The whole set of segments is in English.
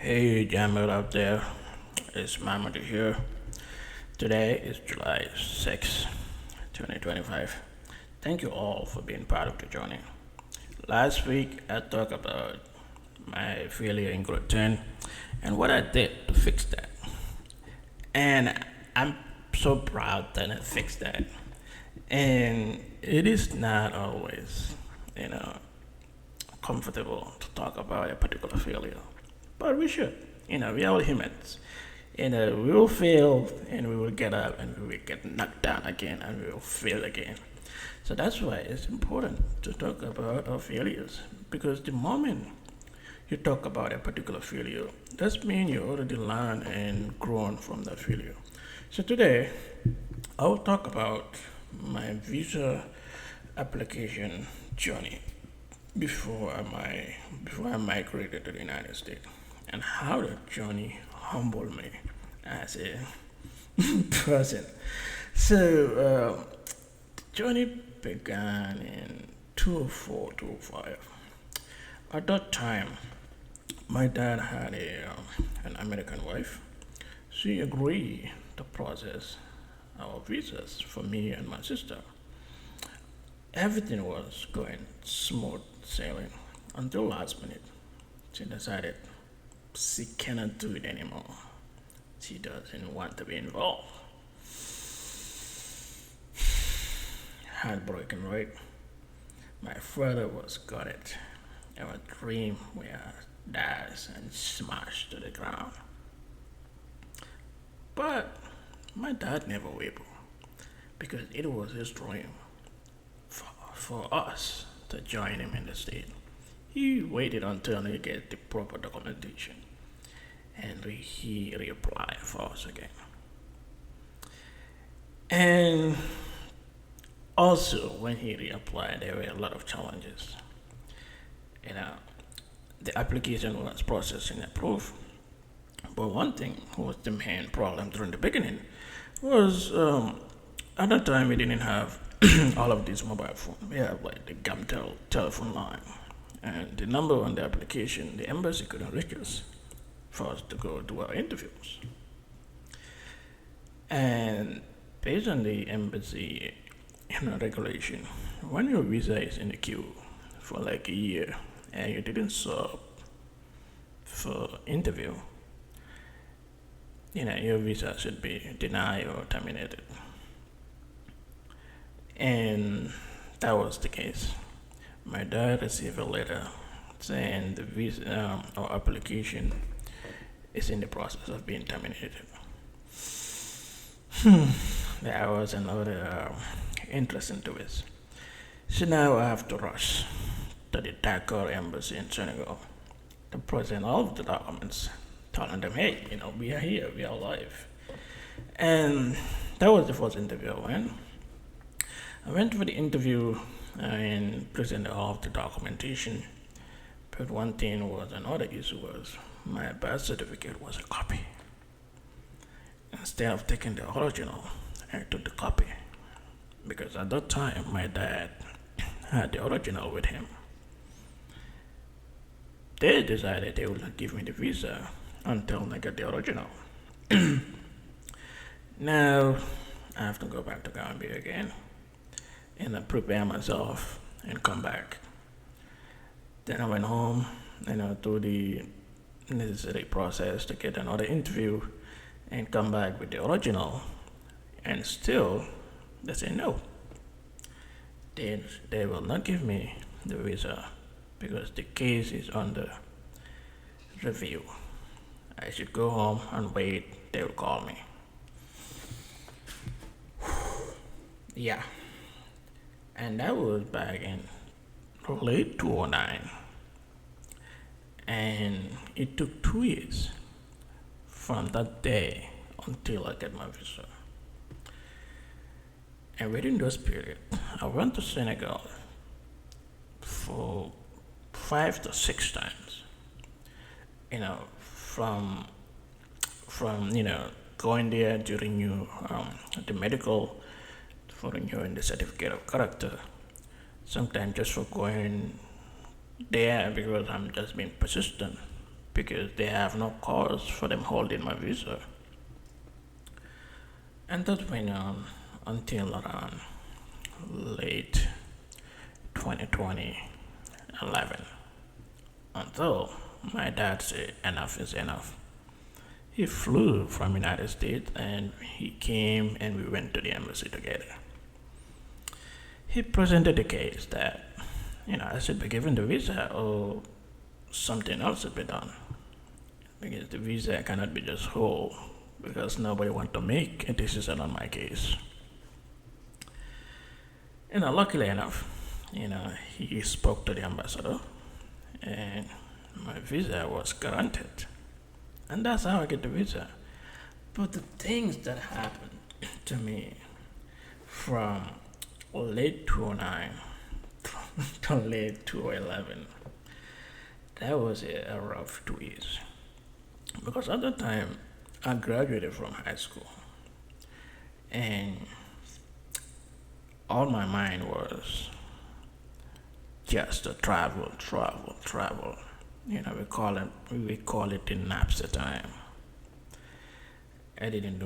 Hey, Jamil out there. It's Mahmoud here. Today is July 6th, 2025. Thank you all for being part of the journey. Last week, I talked about my failure in grade 10 and what I did to fix that. And I'm so proud that I fixed that. And it is not always, you know, comfortable to talk about a particular failure. But we should. We are all humans. We will fail and we will get up and we will get knocked down again and we will fail again. So that's why it's important to talk about our failures. Because the moment you talk about a particular failure, that means you already learned and grown from that failure. So today, I will talk about my visa application journey before I migrated to the United States, and how that journey humbled me as a person. So the journey began in 2004, 2005. At that time, my dad had an American wife. She agreed to process our visas for me and my sister. Everything was going smooth sailing until last minute. She decided she cannot do it anymore. She doesn't want to be involved. Heartbroken, right? My father was gutted. Our dream were dashed and smashed to the ground. But my dad never wavered because it was his dream for us to join him in the state. He waited until he get the proper documentation and he reapplied for us again. And also when he reapplied there were a lot of challenges. You know, the application was processed and approved. But one thing was the main problem during the beginning was at that time we didn't have all of these mobile phones. We have like the Gamtel telephone line. And the number on the application, the embassy couldn't reach us for us to go do our interviews. And based on the embassy regulation, when your visa is in the queue for like a year and you didn't show up for interview, your visa should be denied or terminated. And that was the case. My dad received a letter saying the visa or application is in the process of being terminated. That was another interesting twist. So now I have to rush to the Dakar embassy in Senegal to present all of the documents, telling them, hey, we are here, we are alive. And that was the first interview I went. I went for the interview and presented all of the documentation. But one thing was another issue was my birth certificate was a copy. Instead of taking the original, I took the copy. Because at that time my dad had the original with him. They decided they would not give me the visa until I get the original. Now I have to go back to Gambia again and I prepare myself and come back. Then I went home and I do the necessary process to get another interview and come back with the original. And still, they say no. They will not give me the visa because the case is under review. I should go home and wait. They will call me. Yeah. And that was back in late 2009. And it took 2 years from that day until I get my visa. And within those period, I went to Senegal for 5 to 6 times. From going there during the medical for renewing the certificate of character. Sometimes just for going there because I'm just being persistent because they have no cause for them holding my visa. And that went on until around late 2020 11, until my dad said enough is enough. He flew from United States and he came and we went to the embassy together. He presented the case that, I should be given the visa or something else should be done. Because the visa cannot be just whole because nobody want to make a decision on my case. Luckily enough, he spoke to the ambassador and my visa was granted. And that's how I get the visa. But the things that happened to me from late 2009 to late 2011, that was a rough 2 years. Because at the time, I graduated from high school. And all my mind was just to travel, travel, travel. We call it the Napster time. I didn't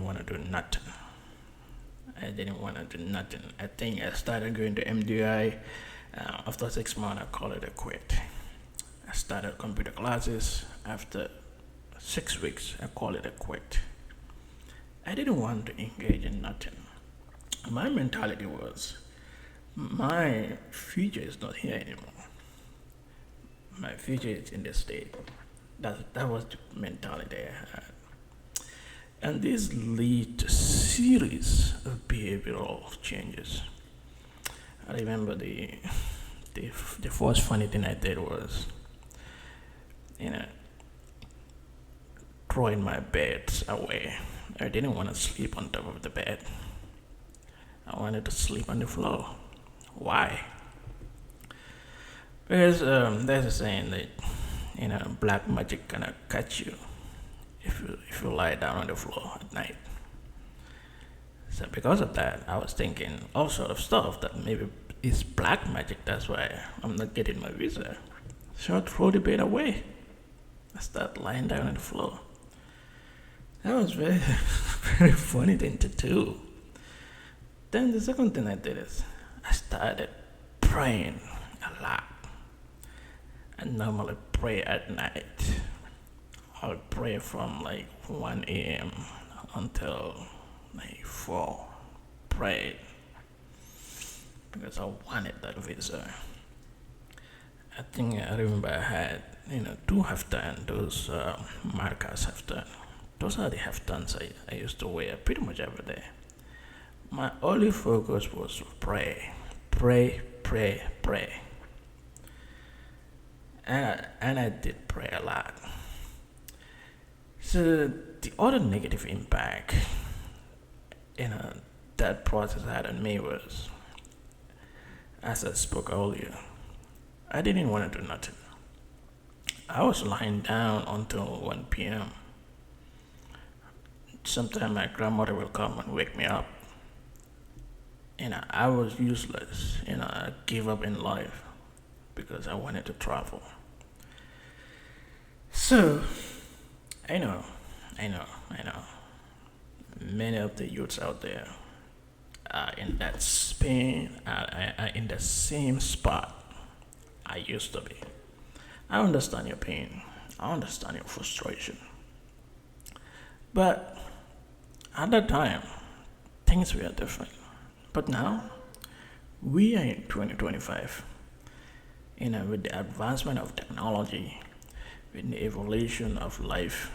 want to do nothing. I think I started going to MDI. After 6 months, I called it a quit. I started computer classes. After 6 weeks, I called it a quit. I didn't want to engage in nothing. My mentality was, my future is not here anymore. My future is in the state. That was the mentality I had. And this lead to series of behavioral changes. I remember the first funny thing I did was, throwing my beds away. I didn't want to sleep on top of the bed. I wanted to sleep on the floor. Why? Because there's a saying that black magic gonna catch you if you lie down on the floor at night. So because of that, I was thinking all sort of stuff that maybe it's black magic. That's why I'm not getting my visa. So I throw the bed away. I start lying down on the floor. That was very very funny thing to do. Then the second thing I did is I started praying a lot. I normally pray at night. I'll pray from like 1 a.m. until like 4. Pray because I wanted that visa. I remember I had 2 Haftan, those Marcas Haftan. Those are the Haftans I used to wear pretty much every day. My only focus was to pray, pray, pray, pray. And I did pray a lot. So the other negative impact, that process had on me was, as I spoke earlier, I didn't want to do nothing. I was lying down until 1 p.m. Sometimes my grandmother will come and wake me up. I was useless. I gave up in life because I wanted to travel. So, I know. Many of the youths out there are in that Spain, are in the same spot I used to be. I understand your pain. I understand your frustration. But at that time, things were different. But now, we are in 2025. With the advancement of technology, with the evolution of life,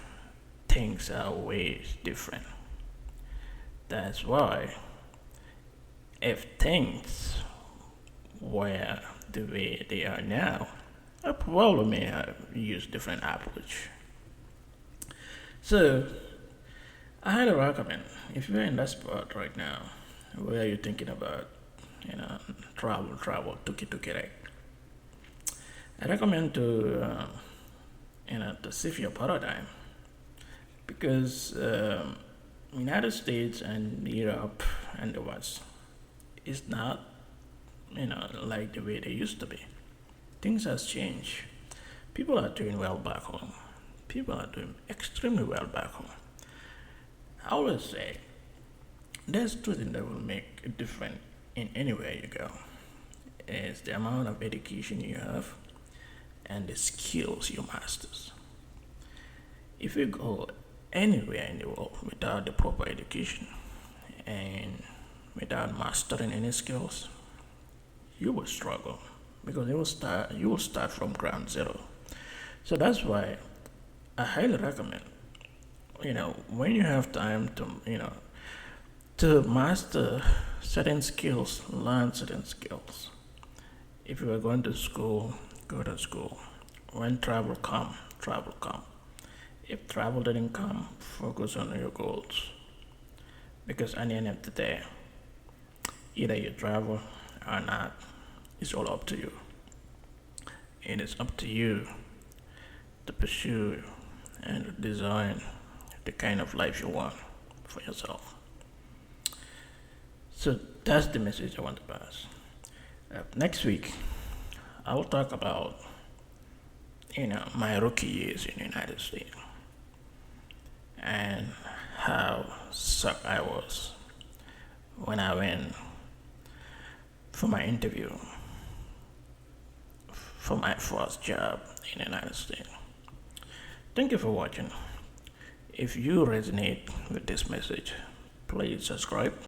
things are way different. That's why, if things were the way they are now, I probably may have used different approach. So, I highly recommend if you're in that spot right now, where you're thinking about, travel, tuki, right? I recommend to shift your paradigm because United States and Europe and the West is not, like the way they used to be. Things has changed. People are doing well back home. People are doing extremely well back home. I always say there's two things that will make a difference in anywhere you go. Is the amount of education you have and the skills you masters. If you go anywhere in the world without the proper education and without mastering any skills, you will struggle because you will start from ground zero. So that's why I highly recommend, when you have time to master certain skills, learn certain skills. If you are going to school, go to school. When travel come, travel come. If travel didn't come, focus on your goals. Because at the end of the day, either you travel or not, it's all up to you. It is up to you to pursue and design the kind of life you want for yourself. So that's the message I want to pass. Next week, I will talk about my rookie years in the United States and how sucked I was when I went for my interview for my first job in the United States. Thank you for watching. If you resonate with this message, please subscribe.